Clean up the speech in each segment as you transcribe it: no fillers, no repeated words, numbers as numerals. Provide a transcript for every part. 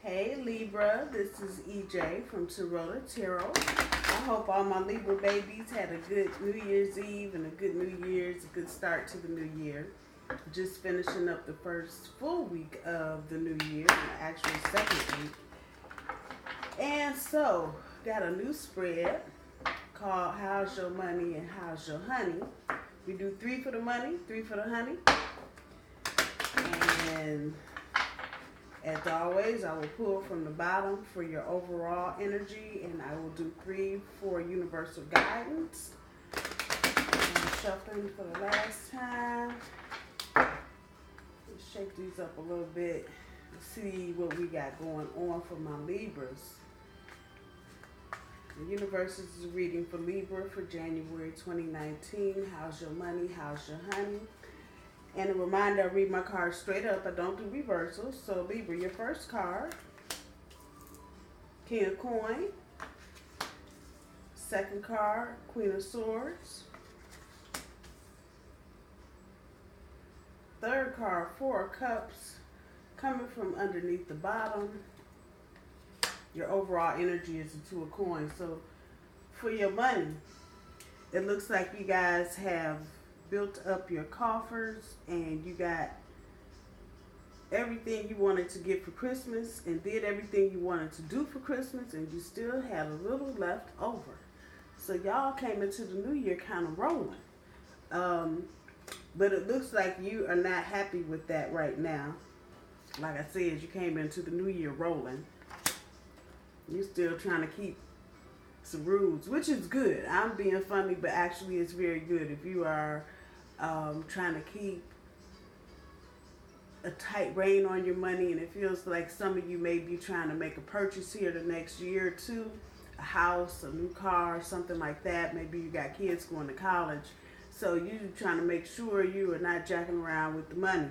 Hey Libra, this is EJ from Taurotatarot. I hope all my Libra babies had a good New Year's Eve and a good New Year's, a good start to the new year. Just finishing up the first full week of the new year, the actual second week. And so, got a new spread called How's Your Money and How's Your Honey. We do 3 for the money, 3 for the honey. And as always, I will pull from the bottom for your overall energy, and I will do 3 for universal guidance. I'm shuffling for the last time. Let's shake these up a little bit and see what we got going on for my Libras. The universe is reading for Libra for January 2019. How's your money? How's your honey? And a reminder, I read my cards straight up. I don't do reversals. So Libra, your first card, King of Coin. Second card, Queen of Swords. Third card, Four of Cups, coming from underneath the bottom. Your overall energy is the Two of Coins. So for your money, it looks like you guys have built up your coffers and you got everything you wanted to get for Christmas and did everything you wanted to do for Christmas, and you still had a little left over. So y'all came into the new year kind of rolling. But it looks like you are not happy with that right now. Like I said, you came into the new year rolling. You're still trying to keep some rules, which is good. I'm being funny, but actually it's very good if you are trying to keep a tight rein on your money, and it feels like some of you may be trying to make a purchase here the next year or two, a house, a new car, something like that. Maybe you got kids going to college, so you're trying to make sure you are not jacking around with the money.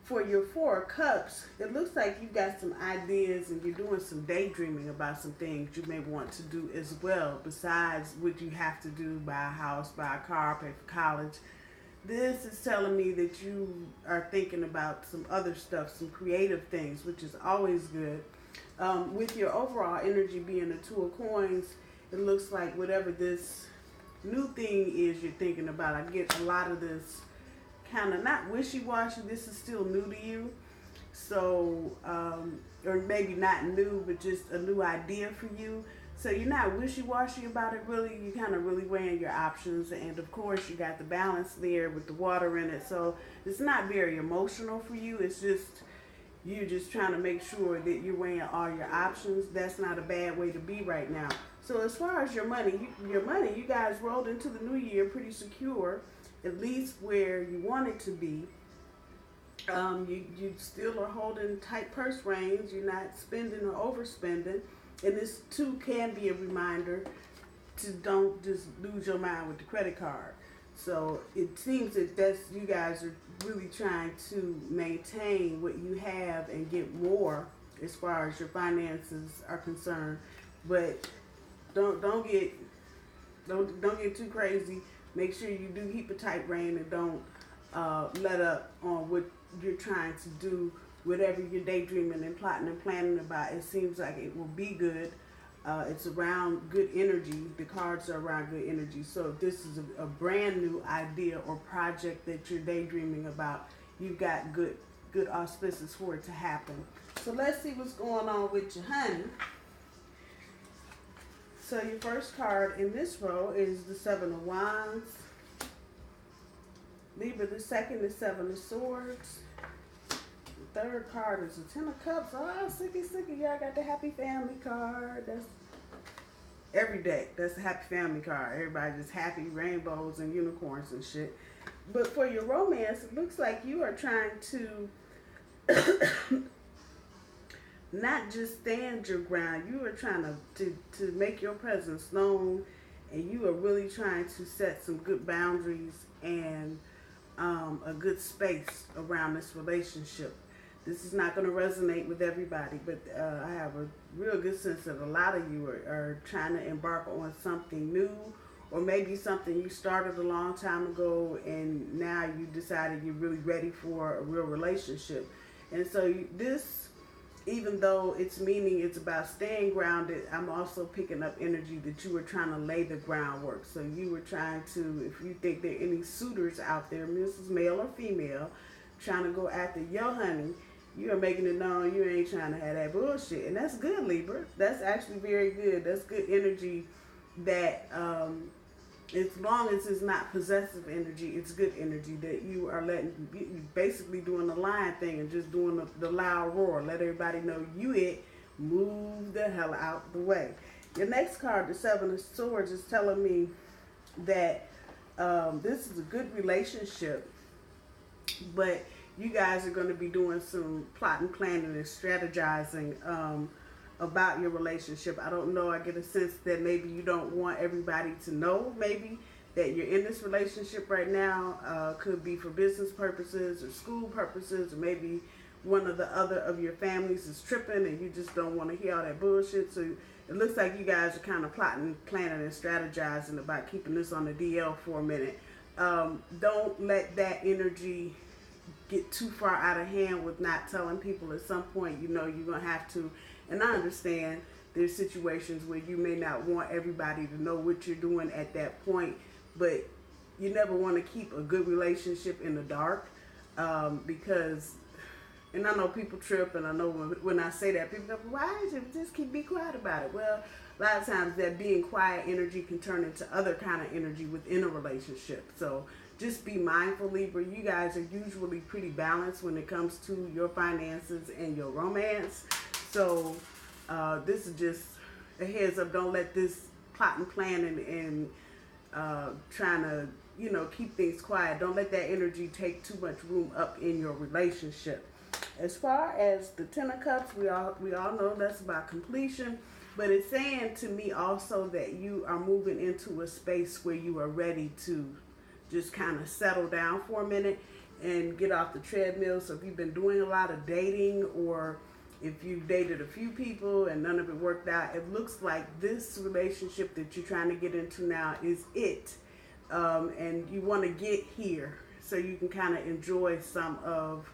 For your Four of Cups, it looks like you got some ideas and you're doing some daydreaming about some things you may want to do as well, besides what you have to do: buy a house, buy a car, pay for college. This is telling me that you are thinking about some other stuff, some creative things, which is always good. With your overall energy being the Two of Coins, it looks like whatever this new thing is you're thinking about, I get a lot of this kind of not wishy-washy. This is still new to you, so or maybe not new, but just a new idea for you. So you're not wishy-washy about it, really. You kind of really weighing your options, and of course you got the balance there with the water in it, so it's not very emotional for you. It's just you just trying to make sure that you're weighing all your options. That's not a bad way to be right now. So as far as your money, you guys rolled into the new year pretty secure, at least where you want it to be. You still are holding tight purse reins. You're not spending or overspending. And this too can be a reminder to don't just lose your mind with the credit card. So it seems that you guys are really trying to maintain what you have and get more as far as your finances are concerned. But don't get too crazy. Make sure you do keep a tight rein and don't let up on what you're trying to do. Whatever you're daydreaming and plotting and planning about, it seems like it will be good. It's around good energy. The cards are around good energy. So if this is a brand new idea or project that you're daydreaming about, you've got good auspices for it to happen. So let's see what's going on with your honey. So your first card in this row is the Seven of Wands. Libra, the second is Seven of Swords. The third card is the Ten of Cups. Oh, sicky. Y'all got the Happy Family card. That's every day. That's the Happy Family card. Everybody just happy, rainbows and unicorns and shit. But for your romance, it looks like you are trying to not just stand your ground. You are trying to make your presence known, and you are really trying to set some good boundaries and a good space around this relationship. This is not going to resonate with everybody, but I have a real good sense that a lot of you are trying to embark on something new, or maybe something you started a long time ago and now you decided you're really ready for a real relationship. And so this even though it's meaning it's about staying grounded, I'm also picking up energy that you were trying to lay the groundwork. So you were trying to, if you think there are any suitors out there, this is male or female, trying to go after your honey, you are making it known you ain't trying to have that bullshit. And that's good, Libra. That's actually very good. That's good energy that, as long as it's not possessive energy, it's good energy that you are letting, you basically doing the lion thing and just doing the loud roar. Let everybody know you it. Move the hell out the way. Your next card, the Seven of Swords, is telling me that this is a good relationship, but you guys are going to be doing some plotting, planning, and strategizing about your relationship. I don't know. I get a sense that maybe you don't want everybody to know, maybe, that you're in this relationship right now. Could be for business purposes or school purposes, or maybe one or the other of your families is tripping and you just don't want to hear all that bullshit. So it looks like you guys are kind of plotting, planning, and strategizing about keeping this on the DL for a minute. Don't let that energy get too far out of hand with not telling people. At some point, you know, you're going to have to. And I understand there's situations where you may not want everybody to know what you're doing at that point, but you never want to keep a good relationship in the dark, because, and I know people trip, and I know when I say that, people go, why is it just be quiet about it? Well, a lot of times that being quiet energy can turn into other kind of energy within a relationship. So just be mindful, Libra. You guys are usually pretty balanced when it comes to your finances and your romance. So this is just a heads up. Don't let this plotting, planning, and trying to, you know, keep things quiet. Don't let that energy take too much room up in your relationship. As far as the Ten of Cups, we all know that's about completion. But it's saying to me also that you are moving into a space where you are ready to just kind of settle down for a minute and get off the treadmill. So if you've been doing a lot of dating, or if you've dated a few people and none of it worked out, it looks like this relationship that you're trying to get into now is it. And you want to get here so you can kind of enjoy some of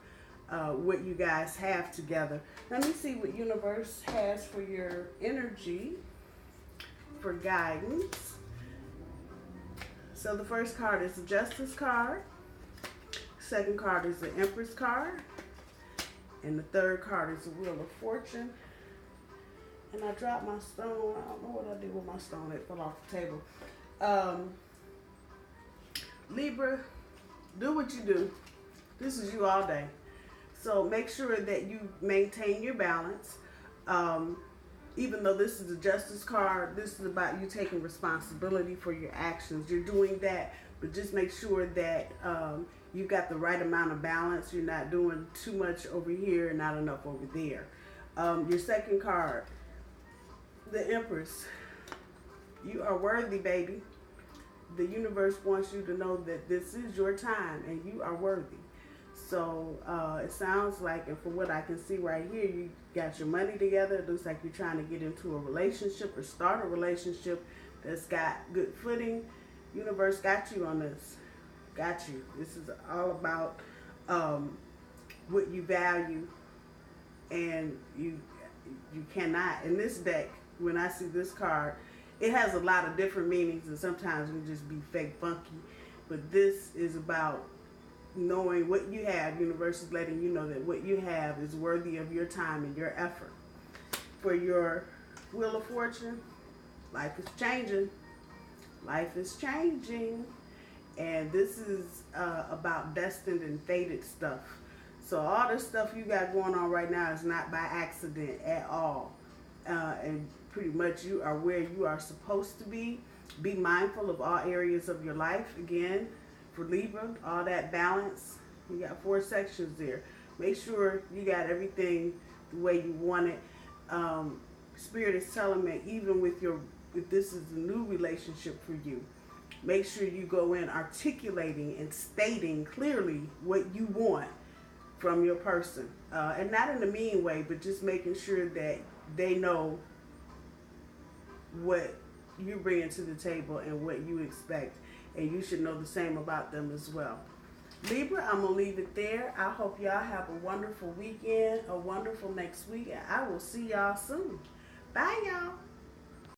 what you guys have together. Let me see what universe has for your energy for guidance. So the first card is the Justice card. Second card is the Empress card. And the third card is the Wheel of Fortune. And I dropped my stone. I don't know what I did with my stone. It fell off the table. Libra, do what you do. This is you all day. So make sure that you maintain your balance. Even though this is a Justice card, this is about you taking responsibility for your actions. You're doing that, but just make sure that you've got the right amount of balance. You're not doing too much over here and not enough over there. Your second card, the Empress. You are worthy, baby. The universe wants you to know that this is your time and you are worthy. So it sounds like, and from what I can see right here, you got your money together. It looks like you're trying to get into a relationship or start a relationship that's got good footing. Universe got you on this. Got you. This is all about what you value, and you cannot. In this deck, when I see this card, it has a lot of different meanings, and sometimes we just be fake funky. But this is about knowing what you have. Universe is letting you know that what you have is worthy of your time and your effort. For your Wheel of Fortune, life is changing. Life is changing. And this is about destined and fated stuff. So all this stuff you got going on right now is not by accident at all. And pretty much you are where you are supposed to be. Be mindful of all areas of your life. Again, for Libra, all that balance. You got 4 sections there. Make sure you got everything the way you want it. Spirit is telling me, even with if this is a new relationship for you, make sure you go in articulating and stating clearly what you want from your person. And not in a mean way, but just making sure that they know what you bring to the table and what you expect. And you should know the same about them as well. Libra, I'm going to leave it there. I hope y'all have a wonderful weekend, a wonderful next week, and I will see y'all soon. Bye, y'all.